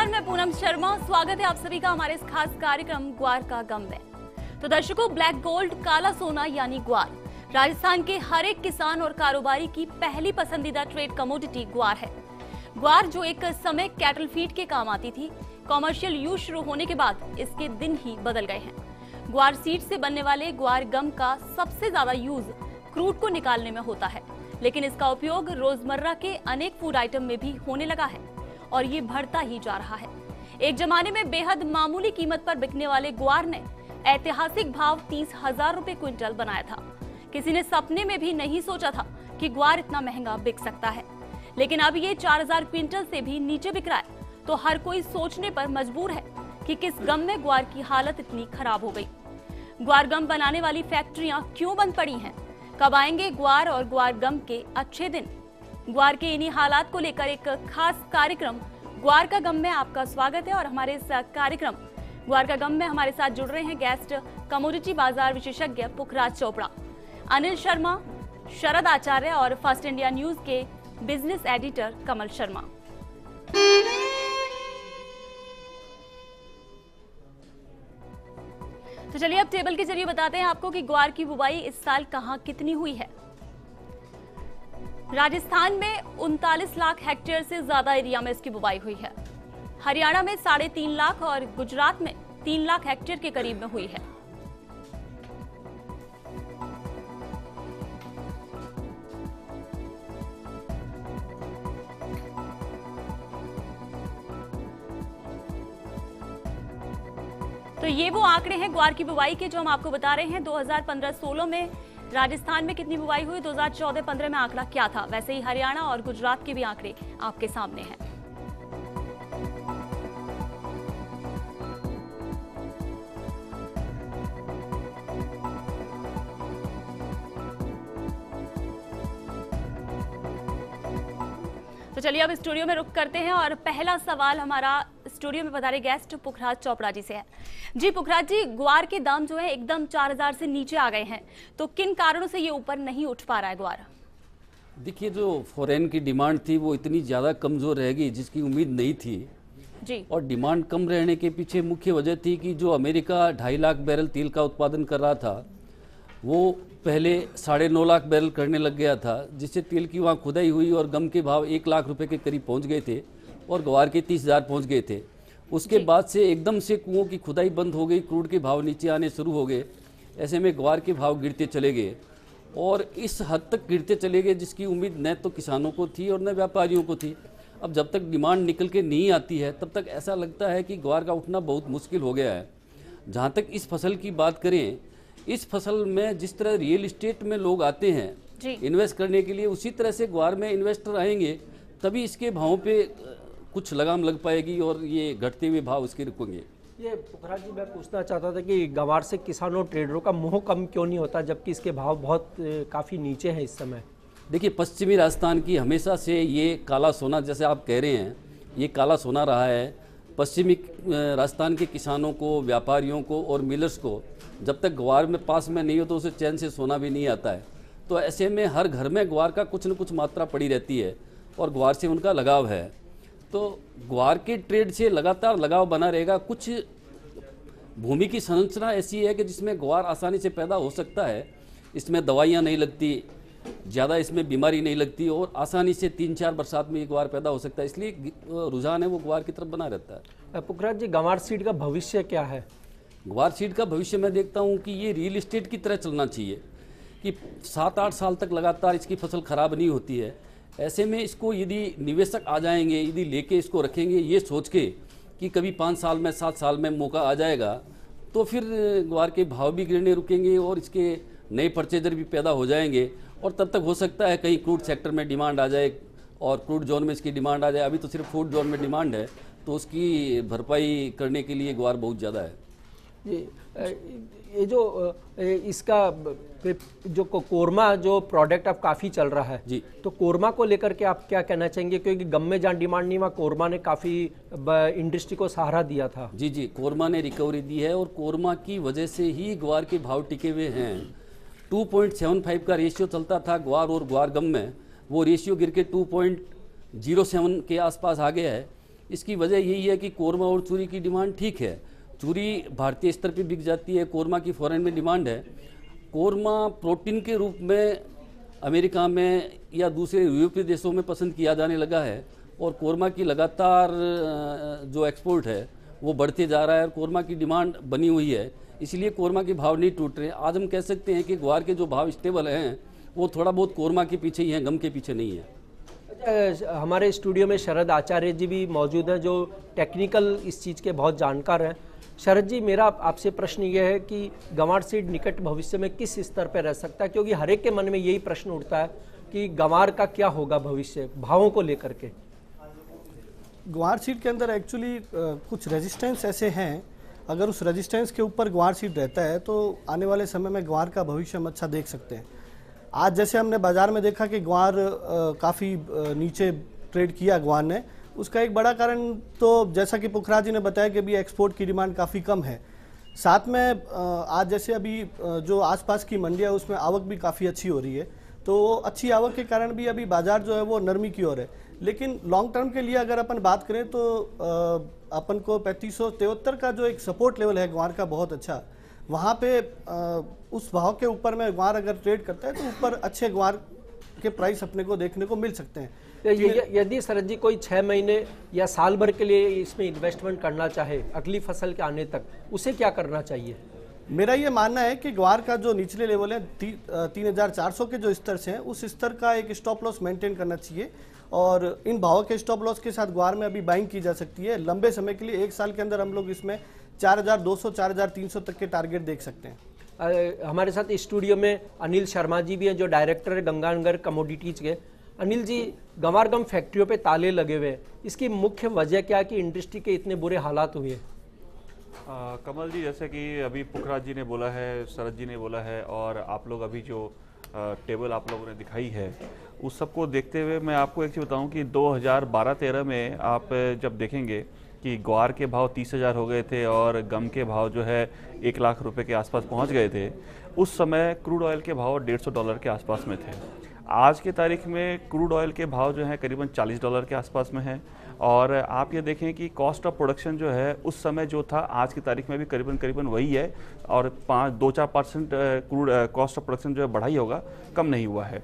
नमस्कार, मैं पूनम शर्मा। स्वागत है आप सभी का हमारे इस खास कार्यक्रम ग्वार का गम में। तो दर्शकों, ब्लैक गोल्ड काला सोना यानी ग्वार राजस्थान के हर एक किसान और कारोबारी की पहली पसंदीदा ट्रेड कमोडिटी ग्वार है। ग्वार जो एक समय कैटल फीड के काम आती थी, कॉमर्शियल यूज शुरू होने के बाद इसके दिन ही बदल गए हैं। ग्वार सीड से बनने वाले ग्वार गम का सबसे ज्यादा यूज क्रूड को निकालने में होता है, लेकिन इसका उपयोग रोजमर्रा के अनेक फूड आइटम में भी होने लगा है और ये बढ़ता ही जा रहा है। एक जमाने में बेहद मामूली कीमत पर बिकने वाले ग्वार ने ऐतिहासिक भाव 30,000 रुपए क्विंटल बनाया था। किसी ने सपने में भी नहीं सोचा था कि ग्वार इतना महंगा बिक सकता है, लेकिन अब ये 4,000 क्विंटल से भी नीचे बिक रहा है। तो हर कोई सोचने पर मजबूर है कि किस गम में ग्वार की हालत इतनी खराब हो गई। ग्वार गम बनाने वाली फैक्ट्रियां क्यों बंद पड़ी हैं? कब आएंगे ग्वार और ग्वार गम के अच्छे दिन? ग्वार के इन्हीं हालात को लेकर एक खास कार्यक्रम ग्वार का गम में आपका स्वागत है। और हमारे इस कार्यक्रम ग्वार का गम में हमारे साथ जुड़ रहे हैं गेस्ट कमोडिटी बाजार विशेषज्ञ पुखराज चोपड़ा, अनिल शर्मा, शरद आचार्य और फर्स्ट इंडिया न्यूज के बिजनेस एडिटर कमल शर्मा। तो चलिए अब टेबल के जरिए बताते हैं आपको कि ग्वार की बुवाई इस साल कहां कितनी हुई है। राजस्थान में 39 लाख हेक्टेयर से ज्यादा एरिया में इसकी बुवाई हुई है। हरियाणा में 3.5 लाख और गुजरात में 3 लाख हेक्टेयर के करीब में हुई है। तो ये वो आंकड़े हैं ग्वार की बुवाई के जो हम आपको बता रहे हैं। 2015-16 में राजस्थान में कितनी बुवाई हुई, 2014-15 में आंकड़ा क्या था, वैसे ही हरियाणा और गुजरात के भी आंकड़े आपके सामने हैं। तो चलिए अब स्टूडियो में रुक करते हैं और पहला सवाल हमारा स्टूडियो में पधारे गेस्ट पुखराज चोपड़ा जी से है। जी पुखराज जी, ग्वार के दाम जो है एकदम 4,000 से नीचे आ गए हैं, तो किन कारणों से ये ऊपर नहीं उठ पा रहा है ग्वार? देखिए, जो फॉरेन की डिमांड थी वो इतनी ज़्यादा कमज़ोर रहेगी जिसकी उम्मीद नहीं थी जी। और डिमांड कम रहने के पीछे मुख्य वजह थी कि जो अमेरिका 2.5 लाख बैरल तेल का उत्पादन कर रहा था वो पहले 9.5 लाख बैरल करने लग गया था, जिससे तेल की वहाँ खुदाई हुई और गम के भाव 1 लाख रुपए के करीब पहुँच गए थे और ग्वार के 30,000 पहुँच गए थे। उसके बाद से एकदम से कुओं की खुदाई बंद हो गई, क्रूड के भाव नीचे आने शुरू हो गए। ऐसे में ग्वार के भाव गिरते चले गए और इस हद तक गिरते चले गए जिसकी उम्मीद न तो किसानों को थी और न व्यापारियों को थी। अब जब तक डिमांड निकल के नहीं आती है तब तक ऐसा लगता है कि ग्वार का उठना बहुत मुश्किल हो गया है। जहाँ तक इस फसल की बात करें, इस फसल में जिस तरह रियल इस्टेट में लोग आते हैं इन्वेस्ट करने के लिए, उसी तरह से ग्वार में इन्वेस्टर आएंगे, तभी इसके भावों पे कुछ लगाम लग पाएगी और ये घटते हुए भाव इसके रुकेंगे। ये पुखराज जी, मैं पूछना चाहता था कि ग्वार से किसानों ट्रेडरों का मोह कम क्यों नहीं होता जबकि इसके भाव बहुत काफ़ी नीचे हैं इस समय? देखिए, पश्चिमी राजस्थान की हमेशा से ये काला सोना, जैसे आप कह रहे हैं, ये काला सोना रहा है। पश्चिमी राजस्थान के किसानों को, व्यापारियों को और मिलर्स को जब तक ग्वार में पास में नहीं हो तो उसे चैन से सोना भी नहीं आता है। तो ऐसे में हर घर में ग्वार का कुछ न कुछ मात्रा पड़ी रहती है और ग्वार से उनका लगाव है। तो ग्वार के ट्रेड से लगातार लगाव बना रहेगा। कुछ भूमि की संरचना ऐसी है कि जिसमें ग्वार आसानी से पैदा हो सकता है, इसमें दवाइयाँ नहीं लगती, ज़्यादा इसमें बीमारी नहीं लगती और आसानी से 3-4 बरसात में ये ग्वार पैदा हो सकता है, इसलिए रुझान है वो ग्वार की तरफ बना रहता है। पुखराज जी, ग्वार सीड का भविष्य क्या है? ग्वार सीड का भविष्य मैं देखता हूँ कि ये रियल इस्टेट की तरह चलना चाहिए कि 7-8 साल तक लगातार इसकी फसल खराब नहीं होती है। ऐसे में इसको यदि निवेशक आ जाएंगे, यदि लेके इसको रखेंगे ये सोच के कि कभी 5 साल में 7 साल में मौका आ जाएगा, तो फिर ग्वार के भाव भी गिरने रुकेंगे और इसके नए परचेजर भी पैदा हो जाएंगे और तब तक हो सकता है कहीं क्रूड सेक्टर में डिमांड आ जाए और क्रूड जोन में इसकी डिमांड आ जाए। अभी तो सिर्फ फूड जोन में डिमांड है, तो उसकी भरपाई करने के लिए ग्वार बहुत ज़्यादा है। ये जो इसका जो कोरमा जो प्रोडक्ट अब काफ़ी चल रहा है जी, तो कोरमा को लेकर के आप क्या कहना चाहेंगे? क्योंकि गम में जहाँ डिमांड नहीं, वहाँ कोरमा ने काफ़ी इंडस्ट्री को सहारा दिया था। जी, कोरमा ने रिकवरी दी है और कोरमा की वजह से ही ग्वार के भाव टिके हुए हैं। 2.75 का रेशियो चलता था ग्वार और ग्वार गम में, वो रेशियो गिर के 2.07 के आसपास आ गया है। इसकी वजह यही है कि कोरमा और चूरी की डिमांड ठीक है। चूरी भारतीय स्तर पे बिक जाती है, कोरमा की फॉरेन में डिमांड है। कोरमा प्रोटीन के रूप में अमेरिका में या दूसरे यूरोपीय देशों में पसंद किया जाने लगा है और कोरमा की लगातार जो एक्सपोर्ट है वो बढ़ते जा रहा है और कोरमा की डिमांड बनी हुई है, इसलिए कोरमा के भाव नहीं टूट रहे। आज हम कह सकते हैं कि ग्वार के जो भाव स्टेबल हैं वो थोड़ा बहुत कोरमा के पीछे ही हैं, गम के पीछे नहीं है। हमारे स्टूडियो में शरद आचार्य जी भी मौजूद हैं जो टेक्निकल इस चीज़ के बहुत जानकार हैं। शरद जी, मेरा आपसे प्रश्न ये है कि गंवार सीड निकट भविष्य में किस स्तर पर रह सकता है, क्योंकि हर एक के मन में यही प्रश्न उठता है कि गंवार का क्या होगा भविष्य भावों को लेकर के। ग्वार सीड के अंदर एक्चुअली कुछ रेजिस्टेंस ऐसे हैं, अगर उस रेजिस्टेंस के ऊपर ग्वार सीड रहता है तो आने वाले समय में ग्वार का भविष्य हम अच्छा देख सकते हैं। आज जैसे हमने बाजार में देखा कि ग्वार काफ़ी नीचे ट्रेड किया ग्वार ने, उसका एक बड़ा कारण तो जैसा कि पुखराज जी ने बताया कि अभी एक्सपोर्ट की डिमांड काफ़ी कम है। साथ में आज जैसे अभी जो आसपास की मंडियाँ उसमें आवक भी काफ़ी अच्छी हो रही है, तो अच्छी आवक के कारण भी अभी बाजार जो है वो नरमी की ओर है। लेकिन लॉन्ग टर्म के लिए अगर अपन बात करें तो अपन को 3573 का जो एक सपोर्ट लेवल है ग्वार का बहुत अच्छा, वहाँ पे उस भाव के ऊपर में ग्वार अगर ट्रेड करता है तो ऊपर अच्छे ग्वार के प्राइस अपने को देखने को मिल सकते हैं। यदि शरद जी कोई 6 महीने या साल भर के लिए इसमें इन्वेस्टमेंट करना चाहे अगली फसल के आने तक, उसे क्या करना चाहिए? मेरा ये मानना है कि ग्वार का जो निचले लेवल है 3400 के जो स्तर से हैं उस स्तर का एक स्टॉप लॉस मेंटेन करना चाहिए और इन भावों के स्टॉप लॉस के साथ ग्वार में अभी बाइंग की जा सकती है। लंबे समय के लिए 1 साल के अंदर हम लोग इसमें 4200 4300 तक के टारगेट देख सकते हैं। हमारे साथ स्टूडियो में अनिल शर्मा जी भी हैं जो डायरेक्टर है गंगानगर कमोडिटीज के। अनिल जी, गंवार गम फैक्ट्रियों पे ताले लगे हुए हैं, इसकी मुख्य वजह क्या है कि इंडस्ट्री के इतने बुरे हालात हुए? कमल जी, जैसे कि अभी पुखराज जी ने बोला है, शरद जी ने बोला है और आप लोग अभी जो टेबल आप लोगों ने दिखाई है उस सबको देखते हुए मैं आपको एक चीज़ बताऊं कि 2012-13 में आप जब देखेंगे कि ग्वार के भाव 30,000 हो गए थे और गम के भाव जो है 1 लाख रुपए के आसपास पहुंच गए थे, उस समय क्रूड ऑयल के भाव $150 के आसपास में थे। आज के तारीख में क्रूड ऑयल के भाव जो है करीबन $40 के आसपास में है और आप ये देखें कि कॉस्ट ऑफ प्रोडक्शन जो है उस समय जो था आज की तारीख में भी करीबन वही है और 2-4% क्रूड कॉस्ट ऑफ प्रोडक्शन जो है बढ़ा ही होगा, कम नहीं हुआ है।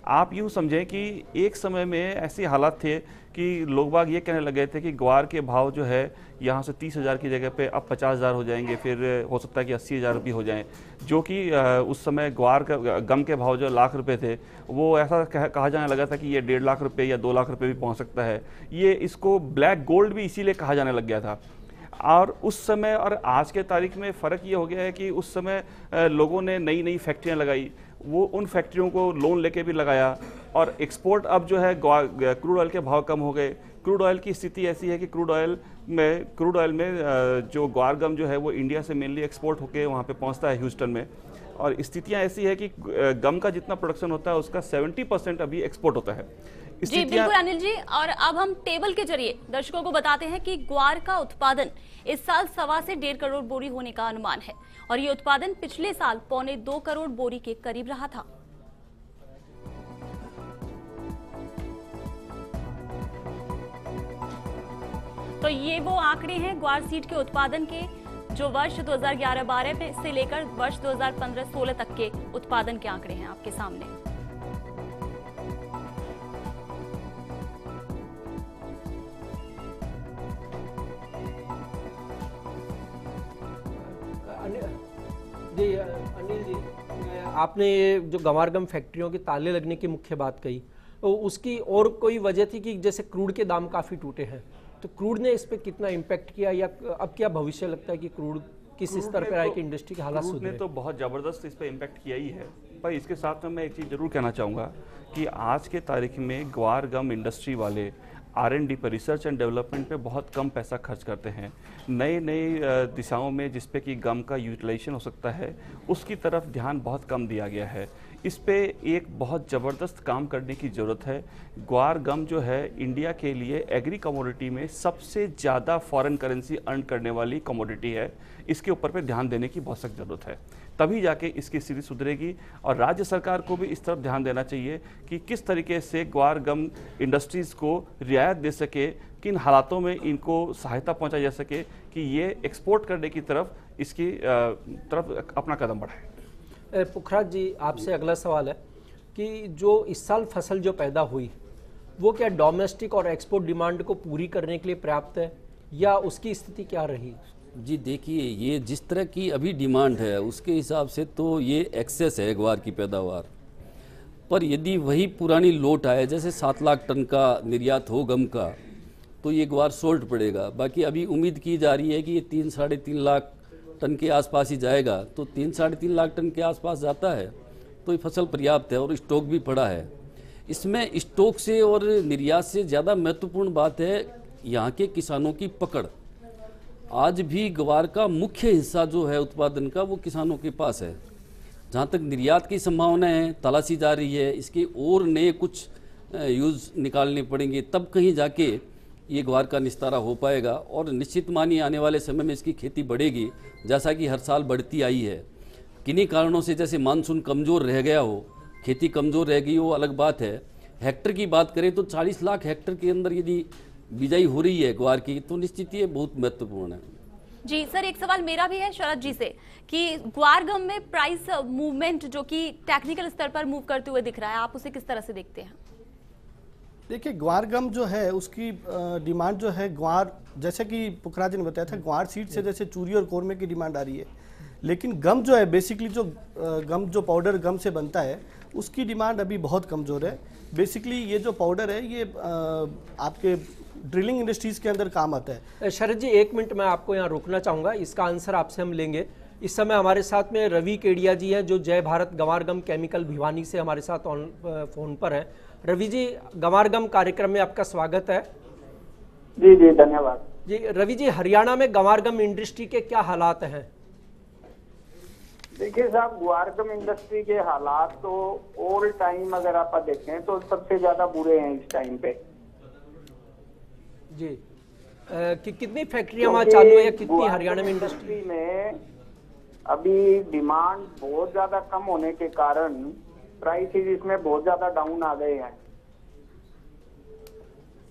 आप यूँ समझें कि एक समय में ऐसे हालात थे कि लोग बाग ये कहने लगे थे कि ग्वार के भाव जो है यहाँ से 30,000 की जगह पे अब 50,000 हो जाएंगे, फिर हो सकता है कि 80,000 भी हो जाएं, जो कि उस समय ग्वार का गम के भाव जो लाख रुपए थे वो ऐसा कहा जाने लगा था कि ये 1.5 लाख रुपए या 2 लाख रुपए भी पहुँच सकता है। ये इसको ब्लैक गोल्ड भी इसीलिए कहा जाने लग गया था। और उस समय और आज के तारीख में फ़र्क ये हो गया है कि उस समय लोगों ने नई नई फैक्ट्रियाँ लगाई, वो उन फैक्ट्रियों को लोन लेके भी लगाया और एक्सपोर्ट अब जो है क्रूड ऑयल के भाव कम हो गए। क्रूड ऑयल की स्थिति ऐसी है कि क्रूड ऑयल में जो ग्वार गम जो है वो इंडिया से मेनली एक्सपोर्ट होके वहाँ पे पहुँचता है ह्यूस्टन में, और स्थितियाँ ऐसी है कि गम का जितना प्रोडक्शन होता है उसका 70% अभी एक्सपोर्ट होता है। जी बिल्कुल अनिल जी, और अब हम टेबल के जरिए दर्शकों को बताते हैं कि ग्वार का उत्पादन इस साल 1.25 से 1.5 करोड़ बोरी होने का अनुमान है और ये उत्पादन पिछले साल 1.25 करोड़ बोरी के करीब रहा था। तो ये वो आंकड़े हैं ग्वार सीड के उत्पादन के, जो वर्ष 2011-12 से लेकर वर्ष 2015-16 तक के उत्पादन के आंकड़े हैं आपके सामने। जी अनिल जी, आपने ये जो गंवार गम फैक्ट्रियों के ताले लगने की मुख्य बात कही, तो उसकी और कोई वजह थी कि जैसे क्रूड के दाम काफ़ी टूटे हैं, तो क्रूड ने इस पे कितना इम्पैक्ट किया या अब क्या भविष्य लगता है कि क्रूड किस स्तर पर आए कि इंडस्ट्री के हालात सुधरे? ने तो बहुत ज़बरदस्त इस पे इम्पैक्ट किया ही है, पर इसके साथ में मैं एक चीज़ जरूर कहना चाहूँगा कि आज के तारीख में ग्वार गम इंडस्ट्री वाले R&D पर, रिसर्च एंड डेवलपमेंट पे बहुत कम पैसा खर्च करते हैं। नई नई दिशाओं में जिस पे कि गम का यूटिलाइजेशन हो सकता है उसकी तरफ ध्यान बहुत कम दिया गया है। इस पे एक बहुत ज़बरदस्त काम करने की ज़रूरत है। ग्वार गम जो है इंडिया के लिए एग्री कमोडिटी में सबसे ज़्यादा फॉरेन करेंसी अर्न करने वाली कमोडिटी है। इसके ऊपर पे ध्यान देने की बहुत सख्त ज़रूरत है, तभी जाके इसकी स्थिति सुधरेगी। और राज्य सरकार को भी इस तरफ ध्यान देना चाहिए कि किस तरीके से ग्वार गम इंडस्ट्रीज़ को रियायत दे सके, किन हालातों में इनको सहायता पहुंचाई जा सके कि ये एक्सपोर्ट करने की तरफ इसकी तरफ अपना कदम बढ़ाए। पुखराज जी, आपसे अगला सवाल है कि जो इस साल फसल जो पैदा हुई वो क्या डोमेस्टिक और एक्सपोर्ट डिमांड को पूरी करने के लिए पर्याप्त है या उसकी स्थिति क्या रही? जी देखिए, ये जिस तरह की अभी डिमांड है उसके हिसाब से तो ये एक्सेस है ग्वार की पैदावार। पर यदि वही पुरानी लोट आए, जैसे 7 लाख टन का निर्यात हो गम का, तो ये ग्वार सोल्ट पड़ेगा। बाकी अभी उम्मीद की जा रही है कि ये 3-3.5 लाख टन के आसपास ही जाएगा। तो 3-3.5 लाख टन के आसपास जाता है तो ये फसल पर्याप्त है और स्टॉक भी पड़ा है। इसमें स्टॉक से और निर्यात से ज़्यादा महत्वपूर्ण बात है यहाँ के किसानों की पकड़। आज भी ग्वार का मुख्य हिस्सा जो है उत्पादन का वो किसानों के पास है। जहाँ तक निर्यात की संभावना है, तलाशी जा रही है, इसके और नए कुछ यूज़ निकालने पड़ेंगे, तब कहीं जाके ये ग्वार का निस्तारा हो पाएगा। और निश्चित मानिए आने वाले समय में इसकी खेती बढ़ेगी, जैसा कि हर साल बढ़ती आई है। किन्हीं कारणों से जैसे मानसून कमज़ोर रह गया हो, खेती कमज़ोर रह गई, वो अलग बात है। हेक्टर की बात करें तो 40 लाख हेक्टर के अंदर यदि बिजाई हो रही है ग्वार की, तो निश्चित ये बहुत महत्वपूर्ण है। जी सर, एक सवाल मेरा भी है शरद जी से कि ग्वार गम में प्राइस मूवमेंट जो कि टेक्निकल स्तर पर मूव करते हुए दिख रहा है, आप उसे किस तरह से देखते हैं? देखिए, ग्वार गम जो है उसकी डिमांड जो है, ग्वार जैसे कि पुखराज जी ने बताया था, ग्वार सीड से जैसे चूरी और कोरमे की डिमांड आ रही है, लेकिन गम जो है बेसिकली जो गम जो पाउडर गम से बनता है उसकी डिमांड अभी बहुत कमज़ोर है। बेसिकली ये जो पाउडर है ये आपके ड्रिलिंग इंडस्ट्रीज़ के अंदर काम आता है। शरद जी, 1 मिनट मैं आपको यहाँ रोकना चाहूँगा, इसका आंसर आपसे हम लेंगे। इस समय हमारे साथ में रवि केडिया जी हैं जो जय भारत गंवार गम केमिकल भिवानी से हमारे साथ फोन पर हैं। रवि जी, गंवार गम कार्यक्रम में आपका स्वागत है। जी जी, धन्यवाद जी। रवि जी, हरियाणा में गंवार गम इंडस्ट्री के क्या हालात हैं? देखिए साहब, ग्वार गम इंडस्ट्री के हालात तो ऑल टाइम अगर आप देखें तो सबसे ज्यादा बुरे हैं इस टाइम पे। जी, कि कितनी फैक्ट्रियां वहाँ चालू है या कितनी हरियाणा में इंडस्ट्री में अभी डिमांड बहुत ज्यादा कम होने के कारण प्राइसेस इसमें बहुत ज्यादा डाउन आ गए हैं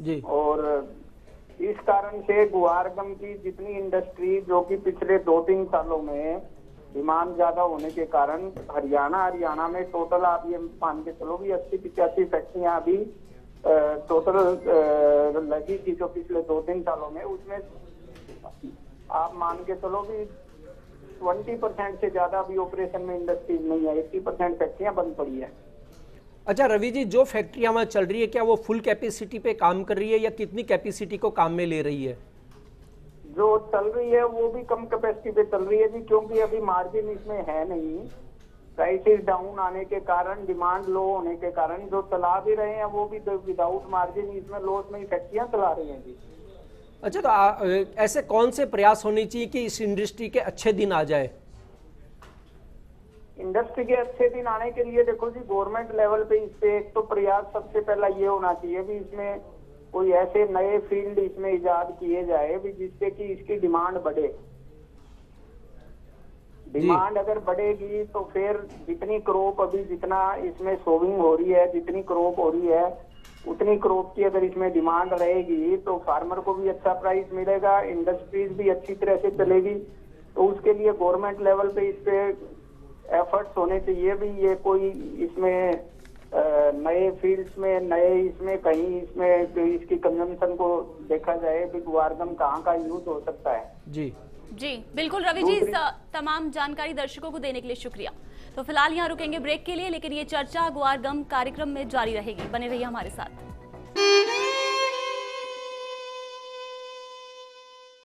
जी। और इस कारण से ग्वार गम की जितनी इंडस्ट्री जो कि पिछले 2-3 सालों में डिमांड ज्यादा होने के कारण हरियाणा में टोटल आप ये मान के चलो भी 80-85 फैक्ट्रियां अभी टोटल लगी थी जो पिछले 2-3 सालों में, उसमें आप मान के चलो भी 20% से ज्यादा अभी ऑपरेशन में इंडस्ट्रीज नहीं है। 80% फैक्ट्रियां बंद पड़ी है। अच्छा रवि जी, जो फैक्ट्रियां वहाँ चल रही है क्या वो फुल कैपेसिटी पे काम कर रही है या कितनी कैपेसिटी को काम में ले रही है? जो चल रही है वो भी कम कैपेसिटी पे चल रही है जी, क्योंकि अभी मार्जिन इसमें है नहीं। प्राइसेस डाउन आने के कारण, डिमांड लो होने के कारण जो चला भी रहे हैं वो भी विदाउट मार्जिन इसमें लॉस में ही फैक्ट्रियां चला रही हैं जी। अच्छा, तो ऐसे कौन से प्रयास होने चाहिए कि इस इंडस्ट्री के अच्छे दिन आ जाए? इंडस्ट्री के अच्छे दिन आने के लिए देखो जी, गवर्नमेंट लेवल पे इस पे एक तो प्रयास सबसे पहला ये होना चाहिए भी इसमें कोई ऐसे नए फील्ड इसमें इजाद किए जाए भी जिससे कि इसकी डिमांड बढ़े। डिमांड अगर बढ़ेगी तो फिर जितनी क्रॉप अभी जितना इसमें सोविंग हो रही है, जितनी क्रॉप हो रही है उतनी क्रॉप की अगर इसमें डिमांड रहेगी तो फार्मर को भी अच्छा प्राइस मिलेगा, इंडस्ट्रीज भी अच्छी तरह से चलेगी। तो उसके लिए गवर्नमेंट लेवल पे इस पे एफर्ट्स होने चाहिए भी ये कोई इसमें नए फील्ड्स में नए इसमें कहीं इसमें इसकी कंजम्पशन को देखा जाए कि ग्वार गम कहाँ का यूज हो सकता है। जी जी बिल्कुल रवि जी, तमाम जानकारी दर्शकों को देने के लिए शुक्रिया। तो फिलहाल यहाँ रुकेंगे ब्रेक के लिए, लेकिन ये चर्चा ग्वार गम कार्यक्रम में जारी रहेगी। बने रहिए हमारे साथ।